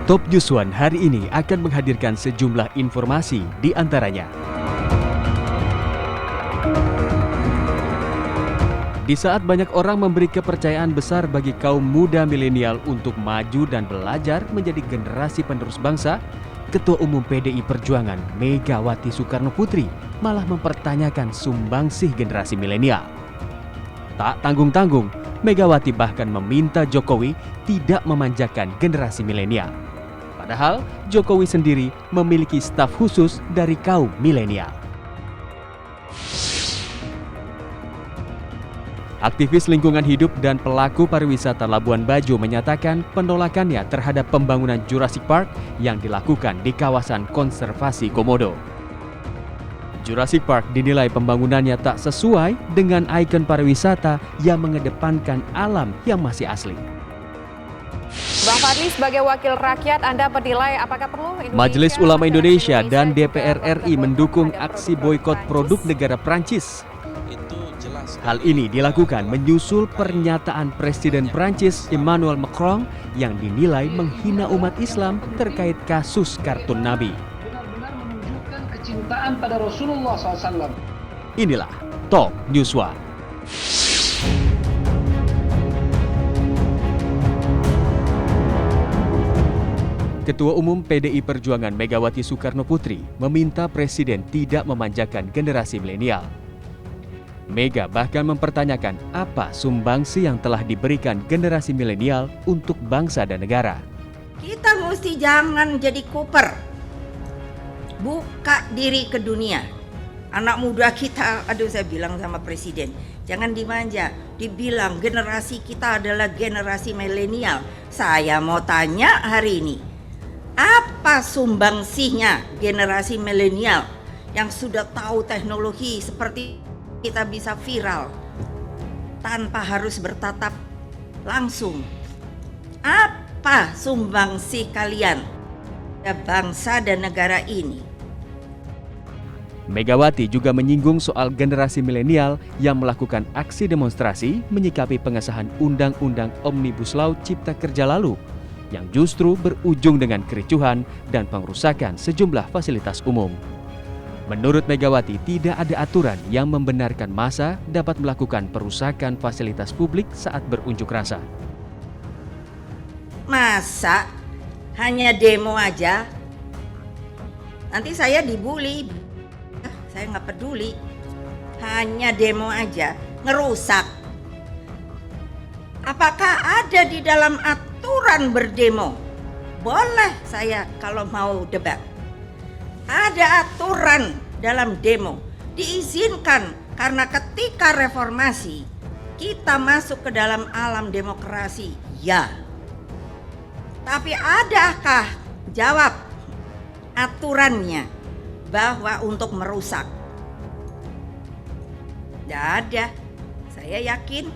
Top News One hari ini akan menghadirkan sejumlah informasi di antaranya. Di saat banyak orang memberi kepercayaan besar bagi kaum muda milenial untuk maju dan belajar menjadi generasi penerus bangsa, Ketua Umum PDI Perjuangan Megawati Soekarnoputri malah mempertanyakan sumbangsih generasi milenial. Tak tanggung-tanggung, Megawati bahkan meminta Jokowi tidak memanjakan generasi milenial. Padahal Jokowi sendiri memiliki staf khusus dari kaum milenial. Aktivis lingkungan hidup dan pelaku pariwisata Labuan Bajo menyatakan penolakannya terhadap pembangunan Jurassic Park yang dilakukan di kawasan konservasi Komodo. Jurassic Park dinilai pembangunannya tak sesuai dengan ikon pariwisata yang mengedepankan alam yang masih asli. Bang Fadli, sebagai wakil rakyat, Anda menilai apakah perlu Indonesia, Majelis Ulama Indonesia dan DPR RI mendukung aksi boikot produk negara Prancis. Hal ini dilakukan menyusul pernyataan Presiden Prancis Emmanuel Macron yang dinilai menghina umat Islam terkait kasus kartun Nabi. Benar-benar menunjukkan kecintaan pada Rasulullah SAW. Inilah Top News One. Ketua Umum PDI Perjuangan Megawati Soekarnoputri meminta Presiden tidak memanjakan generasi milenial. Mega bahkan mempertanyakan apa sumbangsi yang telah diberikan generasi milenial untuk bangsa dan negara. Kita mesti jangan jadi kuper. Buka diri ke dunia. Anak muda kita, saya bilang sama Presiden, jangan dimanja. Dibilang generasi kita adalah generasi milenial. Saya mau tanya hari ini, apa sumbangsihnya generasi milenial yang sudah tahu teknologi seperti kita bisa viral tanpa harus bertatap langsung? Apa sumbangsih kalian pada bangsa dan negara ini? Megawati juga menyinggung soal generasi milenial yang melakukan aksi demonstrasi menyikapi pengesahan Undang-Undang Omnibus Law Cipta Kerja lalu yang justru berujung dengan kericuhan dan pengrusakan sejumlah fasilitas umum. Menurut Megawati, tidak ada aturan yang membenarkan massa dapat melakukan perusakan fasilitas publik saat berunjuk rasa. Masa hanya demo aja? Nanti saya dibully. Saya nggak peduli. Hanya demo aja, ngerusak. Apakah ada di dalam aturan berdemo? Boleh saya kalau mau debat. Ada aturan dalam demo, diizinkan karena ketika reformasi kita masuk ke dalam alam demokrasi, ya. Tapi adakah jawab aturannya bahwa untuk merusak? Tidak ada, saya yakin.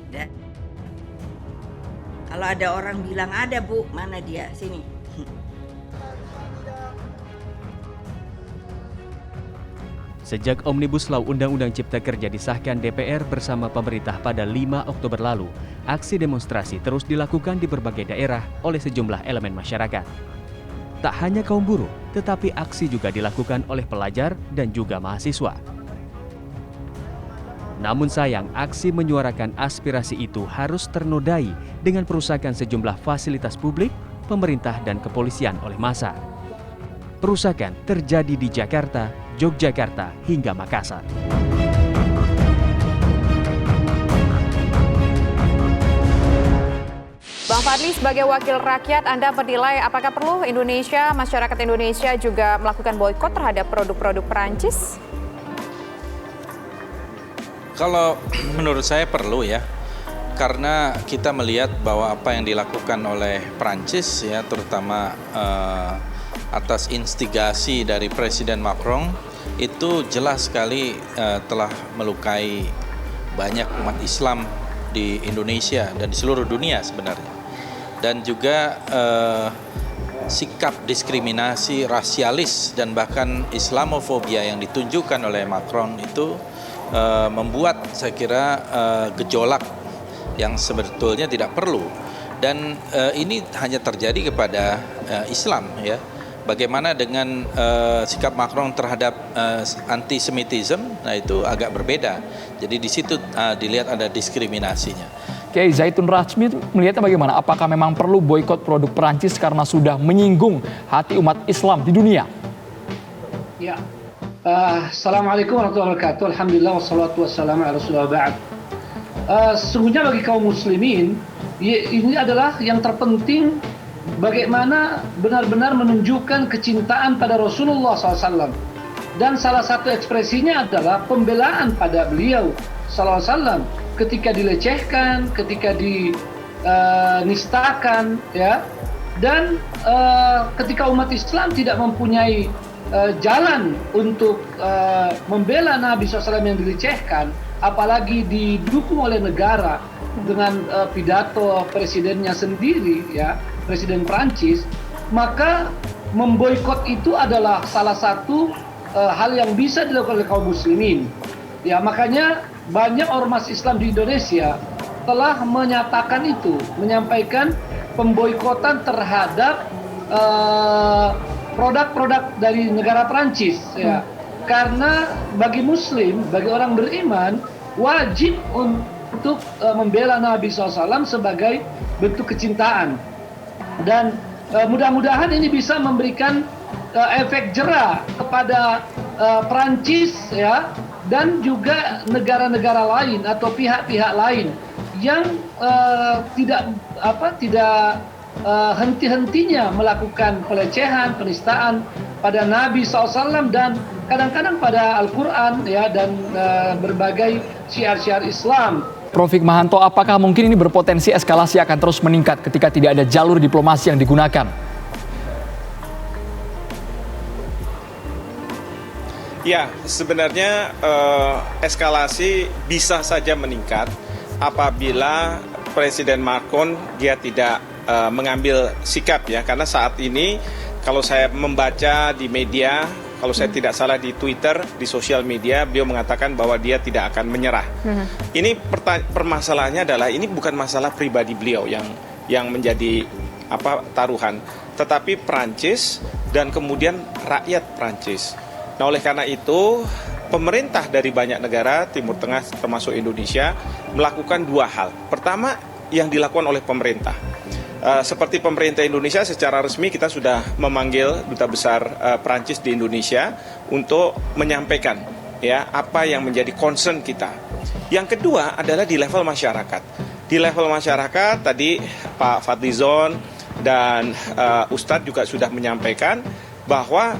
Tidak. Kalau ada orang bilang ada, Bu, mana dia? Sini. Sejak Omnibus Law Undang-Undang Cipta Kerja disahkan DPR bersama pemerintah pada 5 Oktober lalu, aksi demonstrasi terus dilakukan di berbagai daerah oleh sejumlah elemen masyarakat. Tak hanya kaum buruh, tetapi aksi juga dilakukan oleh pelajar dan juga mahasiswa. Namun sayang, aksi menyuarakan aspirasi itu harus ternodai dengan perusakan sejumlah fasilitas publik, pemerintah dan kepolisian oleh massa. Perusakan terjadi di Jakarta, Yogyakarta hingga Makassar. Bang Fadli, sebagai wakil rakyat, Anda menilai apakah perlu Indonesia, masyarakat Indonesia juga melakukan boikot terhadap produk-produk Perancis? Kalau menurut saya perlu ya, karena kita melihat bahwa apa yang dilakukan oleh Perancis ya, terutama atas instigasi dari Presiden Macron, itu jelas sekali telah melukai banyak umat Islam di Indonesia dan di seluruh dunia sebenarnya. Dan juga sikap diskriminasi rasialis dan bahkan Islamofobia yang ditunjukkan oleh Macron itu membuat saya kira gejolak yang sebetulnya tidak perlu. Dan ini hanya terjadi kepada Islam ya. Bagaimana dengan sikap Macron terhadap antisemitisme? Nah itu agak berbeda. Jadi di situ dilihat ada diskriminasinya. Kiai Zaitun Rajmi melihatnya bagaimana? Apakah memang perlu boikot produk Perancis karena sudah menyinggung hati umat Islam di dunia? Ya. Assalamualaikum warahmatullahi wabarakatuh. Alhamdulillah wassalatu wassalamu ala Rasulillah ba'd. Sesungguhnya bagi kaum muslimin ini adalah yang terpenting, bagaimana benar-benar menunjukkan kecintaan pada Rasulullah SAW. Dan salah satu ekspresinya adalah pembelaan pada beliau SAW ketika dilecehkan, ketika dinistakan, ya. Dan ketika umat Islam tidak mempunyai jalan untuk membela Nabi SAW yang dilecehkan, apalagi didukung oleh negara dengan pidato presidennya sendiri, ya, Presiden Prancis, maka memboikot itu adalah salah satu hal yang bisa dilakukan oleh kaum muslimin. Ya, makanya banyak ormas Islam di Indonesia telah menyatakan itu, menyampaikan pemboikotan terhadap produk-produk dari negara Prancis, ya. Karena bagi muslim, bagi orang beriman, wajib untuk membela Nabi SAW sebagai bentuk kecintaan. Dan mudah-mudahan ini bisa memberikan efek jera kepada Prancis, ya, dan juga negara-negara lain atau pihak-pihak lain yang tidak henti-hentinya melakukan pelecehan, penistaan pada Nabi SAW dan kadang-kadang pada Al-Quran, ya, dan berbagai syiar-syiar Islam. Prof. Hikmahanto, apakah mungkin ini berpotensi eskalasi akan terus meningkat ketika tidak ada jalur diplomasi yang digunakan? Ya, sebenarnya eskalasi bisa saja meningkat apabila Presiden Macron dia tidak mengambil sikap, ya, karena saat ini kalau saya membaca di media, kalau saya tidak salah di Twitter, di sosial media, beliau mengatakan bahwa dia tidak akan menyerah. Ini permasalahannya adalah ini bukan masalah pribadi beliau yang menjadi taruhan, tetapi Prancis dan kemudian rakyat Prancis. Nah, oleh karena itu pemerintah dari banyak negara Timur Tengah termasuk Indonesia melakukan dua hal. Pertama, yang dilakukan oleh pemerintah. Seperti pemerintah Indonesia secara resmi kita sudah memanggil Duta Besar Prancis di Indonesia untuk menyampaikan, ya, apa yang menjadi concern kita. Yang kedua adalah di level masyarakat. Di level masyarakat tadi Pak Fadlizon dan Ustadz juga sudah menyampaikan bahwa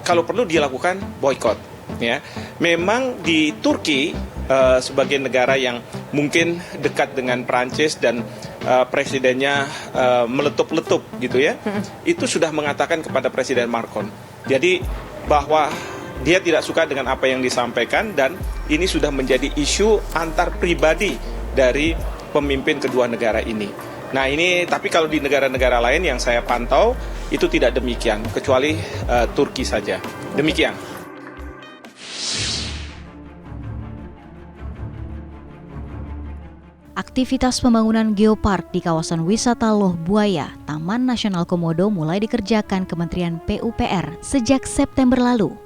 kalau perlu dilakukan boykot, ya. Memang di Turki sebagai negara yang mungkin dekat dengan Prancis dan presidennya meletup-letup gitu, ya, itu sudah mengatakan kepada Presiden Macron, jadi bahwa dia tidak suka dengan apa yang disampaikan dan ini sudah menjadi isu antar pribadi dari pemimpin kedua negara ini. Nah ini, tapi kalau di negara-negara lain yang saya pantau itu tidak demikian, kecuali Turki saja. Demikian. Aktivitas pembangunan geopark di kawasan wisata Loh Buaya, Taman Nasional Komodo mulai dikerjakan Kementerian PUPR sejak September lalu.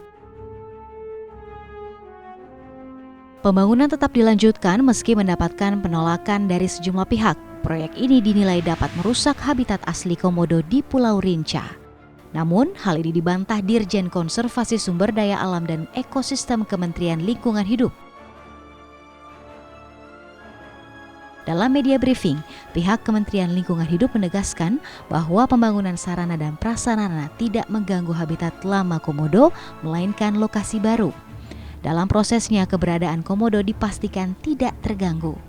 Pembangunan tetap dilanjutkan meski mendapatkan penolakan dari sejumlah pihak. Proyek ini dinilai dapat merusak habitat asli komodo di Pulau Rinca. Namun, hal ini dibantah Dirjen Konservasi Sumber Daya Alam dan Ekosistem Kementerian Lingkungan Hidup. Dalam media briefing, pihak Kementerian Lingkungan Hidup menegaskan bahwa pembangunan sarana dan prasarana tidak mengganggu habitat lama komodo, melainkan lokasi baru. Dalam prosesnya, keberadaan komodo dipastikan tidak terganggu.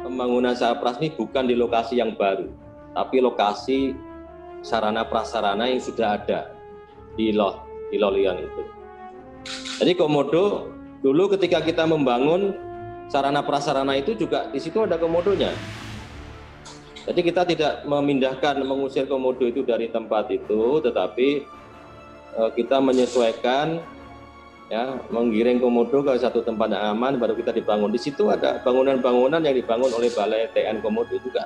Pembangunan sarana prasarana bukan di lokasi yang baru, tapi lokasi sarana prasarana yang sudah ada di Lolian itu. Jadi komodo dulu ketika kita membangun sarana prasarana itu juga di situ ada komodonya. Jadi kita tidak memindahkan, mengusir komodo itu dari tempat itu, tetapi kita menyesuaikan ya, menggiring komodo ke satu tempat yang aman, baru kita dibangun. Di situ ada bangunan-bangunan yang dibangun oleh Balai TN Komodo juga.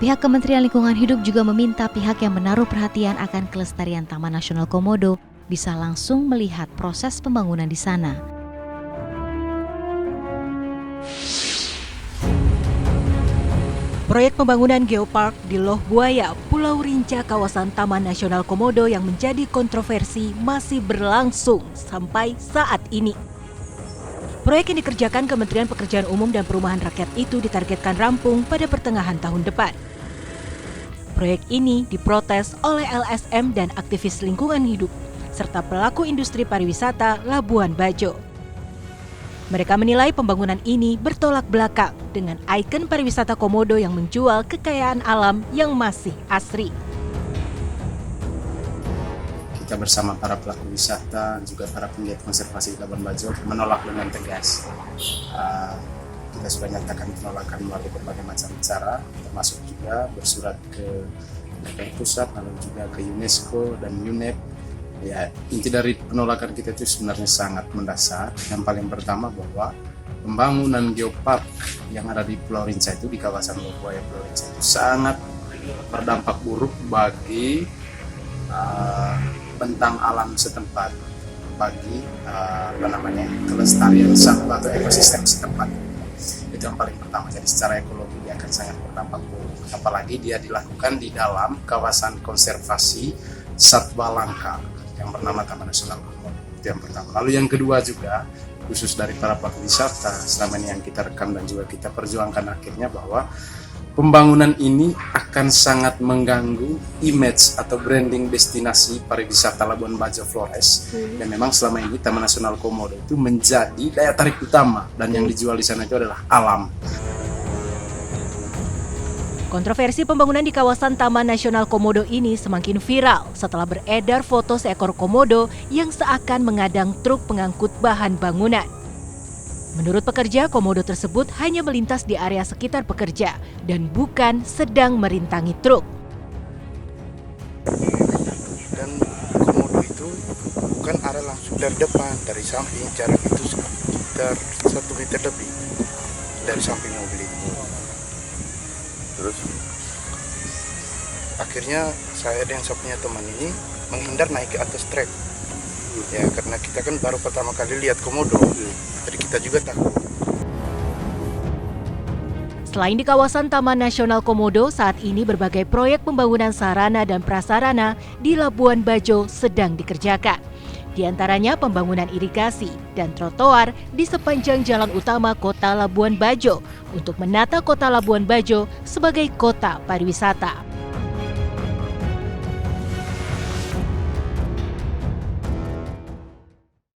Pihak Kementerian Lingkungan Hidup juga meminta pihak yang menaruh perhatian akan kelestarian Taman Nasional Komodo bisa langsung melihat proses pembangunan di sana. Proyek pembangunan geopark di Loh Buaya, Pulau Rinca, kawasan Taman Nasional Komodo yang menjadi kontroversi masih berlangsung sampai saat ini. Proyek yang dikerjakan Kementerian Pekerjaan Umum dan Perumahan Rakyat itu ditargetkan rampung pada pertengahan tahun depan. Proyek ini diprotes oleh LSM dan aktivis lingkungan hidup, serta pelaku industri pariwisata Labuan Bajo. Mereka menilai pembangunan ini bertolak belakang dengan ikon pariwisata Komodo yang menjual kekayaan alam yang masih asri. Kita bersama para pelaku wisata, juga para penggiat konservasi di Labuan Bajo menolak dengan tegas. Kita sudah nyatakan penolakan melalui berbagai macam cara, termasuk juga bersurat ke DPR Pusat, lalu juga ke UNESCO dan UNEP. Ya, inti dari penolakan kita itu sebenarnya sangat mendasar. Yang paling pertama bahwa pembangunan geopark yang ada di Pulau Rinca itu, di kawasan Loh Buaya Pulau Rinca itu sangat berdampak buruk bagi bentang alam setempat, bagi kelestarian satwa atau ekosistem setempat. Itu yang paling pertama. Jadi secara ekologi dia akan sangat berdampak buruk. Apalagi dia dilakukan di dalam kawasan konservasi satwa langka yang bernama Taman Nasional Komodo. Itu yang pertama. Lalu yang kedua juga, khusus dari para pelaku wisata, selama ini yang kita rekam dan juga kita perjuangkan akhirnya bahwa pembangunan ini akan sangat mengganggu image atau branding destinasi pariwisata Labuan Bajo Flores. Dan memang selama ini Taman Nasional Komodo itu menjadi daya tarik utama, dan yang dijual di sana itu adalah alam. Kontroversi pembangunan di kawasan Taman Nasional Komodo ini semakin viral setelah beredar foto seekor komodo yang seakan mengadang truk pengangkut bahan bangunan. Menurut pekerja, komodo tersebut hanya melintas di area sekitar pekerja dan bukan sedang merintangi truk. Dan komodo itu bukan arah langsung dari depan, dari samping, jarak itu sekitar 1 meter lebih dari samping mobil itu. Terus akhirnya saya dan saya punya teman ini menghindar naik ke atas trek. Ya, karena kita kan baru pertama kali lihat komodo, jadi kita juga takut. Selain di kawasan Taman Nasional Komodo, saat ini berbagai proyek pembangunan sarana dan prasarana di Labuan Bajo sedang dikerjakan. Di antaranya pembangunan irigasi dan trotoar di sepanjang jalan utama Kota Labuan Bajo untuk menata Kota Labuan Bajo sebagai kota pariwisata.